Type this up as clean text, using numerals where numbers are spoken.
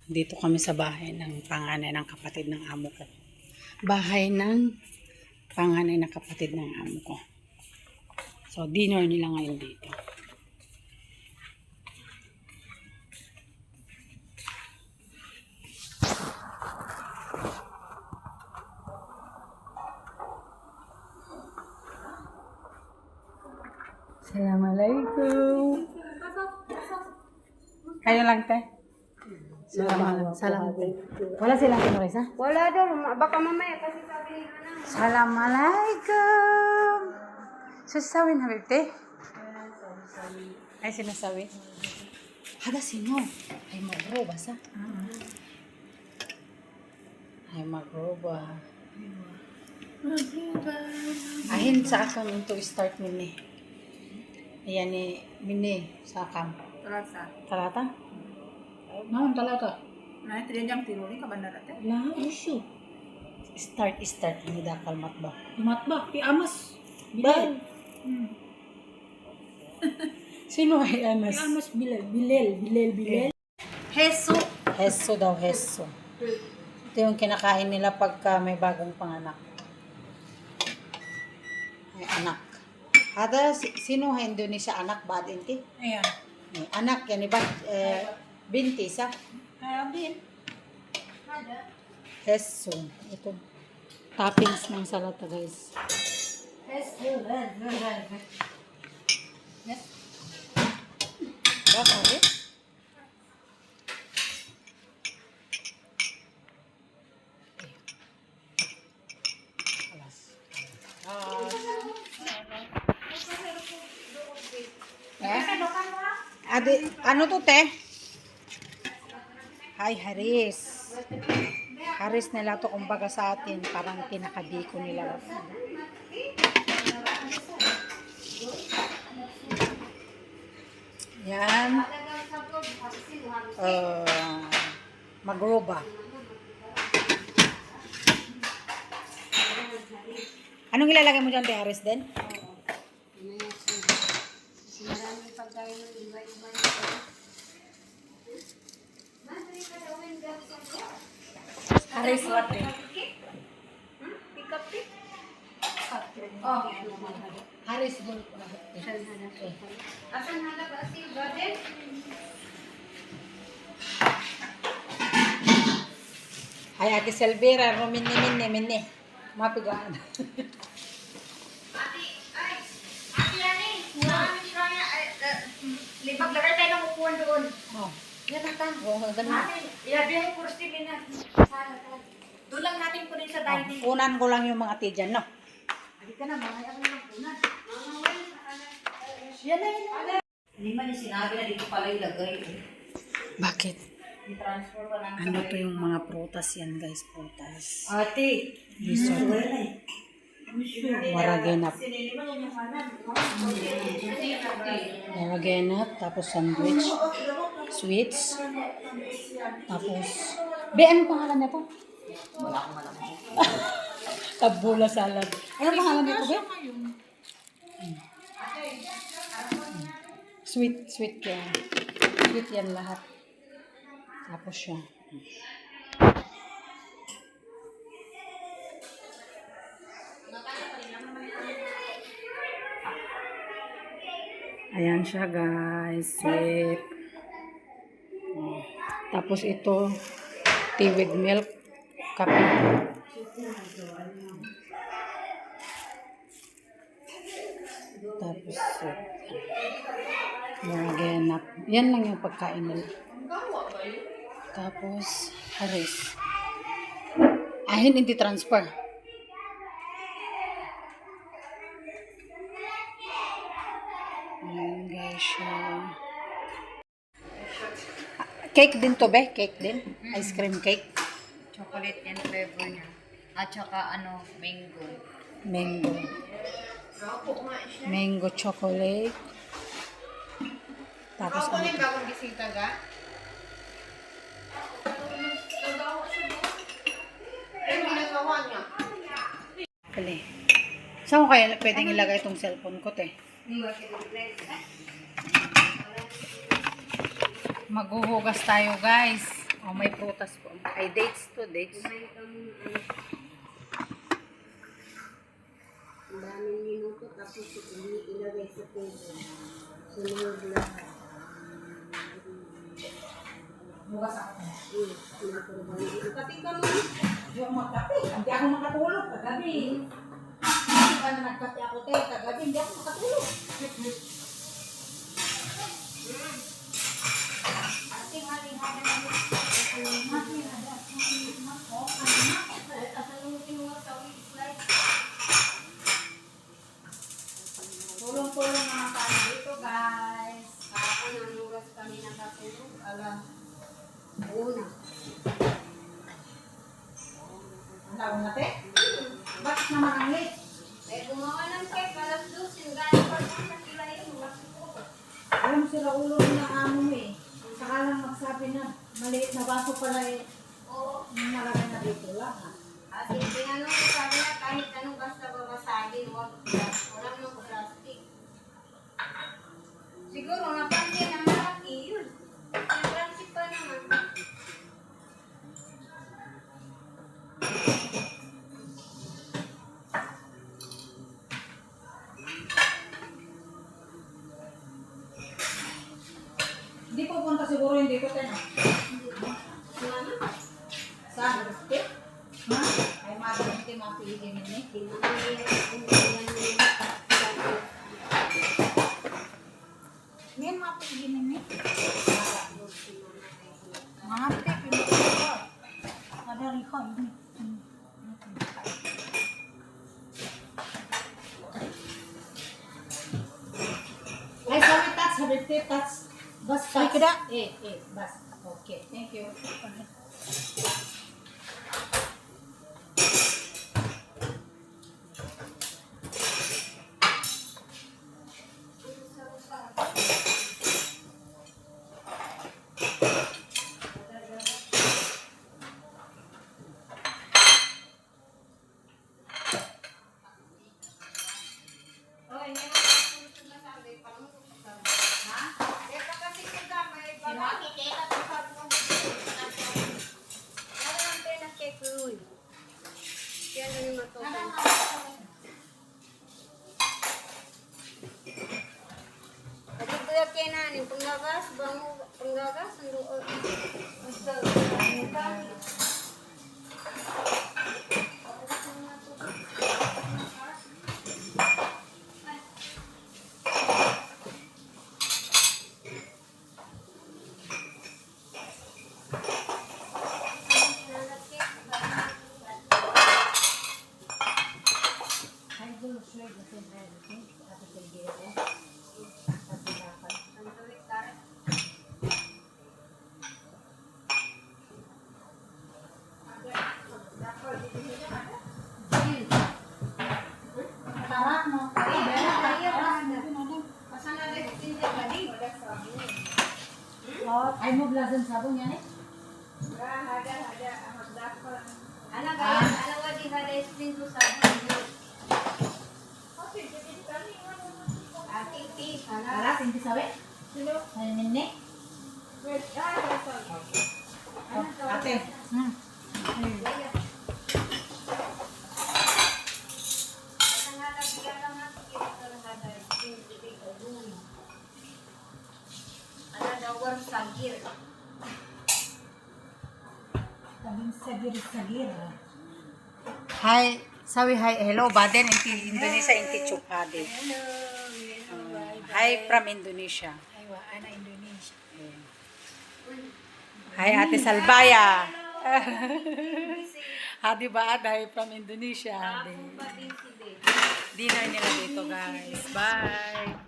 Dito kami sa bahay ng panganay ng kapatid ng amo ko. Bahay ng panganay ng kapatid ng amo ko. So, dinner nila ngayon dito. Assalamualaikum. Kayo lang, te? Salam. Wala silang kinurisa? Wala daw, baka mamaya kasi sabi ni Ana. Assalamualaikum. Susawin, Habib, te? Ay, sinasabi? Hada sino? Ay, magroba sa? Ay, magroba. Ahin sa akam into start mini. Ayan ni mini sa akam. Terasa. Talata? Naon talata? Nah, tidak jam tidur ni kaban darat. Lah, isu. Start ini dah kalmat ba? Matbah, pi amas. Bilal. Sino ay amas? Pi amas Bilal. Heso daw, heso. Ito yung kinakain nila pagka may bagong panganak. May anak. Ada sino ay Indonesia anak ba dinti? Ayan. Anak yan iba binti sa Bin. Ada. heso. Ito toppings ng salata, guys. Yes. Baka rin? Ano to, te? Hi, Haris. Haris nila to kumbaga sa atin. Parang kinakadiko nila. Yan. Magroba. Anong ilalagay mo dyan, te, Haris, din? Maraming pagkain ng iba-iba. Haris, what? Pick up it. Oh, Haris, din. Asan hanap ba si Brother? Ay, Ate Selvera, minni. Mapigaan. Ate Ani, maraming siya libag lagay tayo ng upuan doon. Oh, Yan ang tan. ganun. Natin, ilabi yung kursi na. Doon lang natin kunin sa dining. Unan ko lang yung mga ate dyan, no? Hindi ka na, mga ako ng punan. Yan na yun. Hindi man yung sinabi na dito pala ilagay. Bakit? I-transfer pa lang. Ano to yung mga prutas yan, guys? Prutas. Ate. Dessert. Maragenap. Maragenap. Tapos sandwich. Sweets. Tapos... Be, ano pangalan nito? Wala akong alam. Tabula salad. Ano pangalan nito, Be? Sweet yan. Sweet yan lahat. Tapos siya. Ayan siya, guys. Sweet. Oh. Tapos ito, tea with milk. Kape. Tapos, maragenap. Yan lang yung pagkain nila. Tapos, Haris. Ahin, hindi transfer. Ayan, guys, siya. Cake din to, be? Cake din? Ice cream cake? Chocolate and flavor niya. At saka mango. Mango chocolate. Tapos ano? bagong bisita ga? Ano ginagawa niya? Pali. Saan ko kaya pwedeng ilagay itong cellphone ko, te? Maghuhugas tayo, guys. Oh, may prutas po. Ay, dates to, dates. Kumain kami ng ang daming minuto tapos ilagay sa table. Sunod lahat. Bukas ako. Kape ka mo. Hindi ako magkape. Hindi ako makatulog kagabi. Hindi ka na nagkape ako tayo. Kagabi hindi ako makatulog. Ating-ating-hada namin. Ating-hada. Asalungin mo sa slide. Tulong-tulong naman tayo dito, guys. Kahapon nanuras kami nakatulog. Una. Ang tawag natin? Bakit naman ang late? Eh, gumawa ng cake. Alas 12. Gano'n pa lang sa sila yun. Alam mo si Raulo ng amo mo eh. Saka lang magsabi na maliit na baso pala eh. Oo. Malagay na dito lang. At tinanong ko sabi na kahit anong basta babasagin, wala nang plastic. Siguro napansin na malaki yun. Yung plastic pa naman. Hindi pupunta siguro yung dito tayo. Mama, Saan? Gusto? Ha? Ay madami tayo mapigin yun eh. Ngayon mapigin yun eh. Mga tip, hindi ko ba? Madari ko. Ay, sabi touch. Bas, touch. Bas. Okay, thank you. penggagas, bangun penggagas, Ay mo blasan sabon yan eh. anak wajib ada spin tu sabun. Alas, hindi sabi? Ay nene. Ate. Sagir. Sagir. Hi, sawi hi, hello, Baden, inti Indonesia, inti Chupade. Hi from Indonesia. Aywa, ana Indonesia. Hi, Ate Salbaya. Hadi ba? Hi from Indonesia. Dinner nila dito, guys. Bye.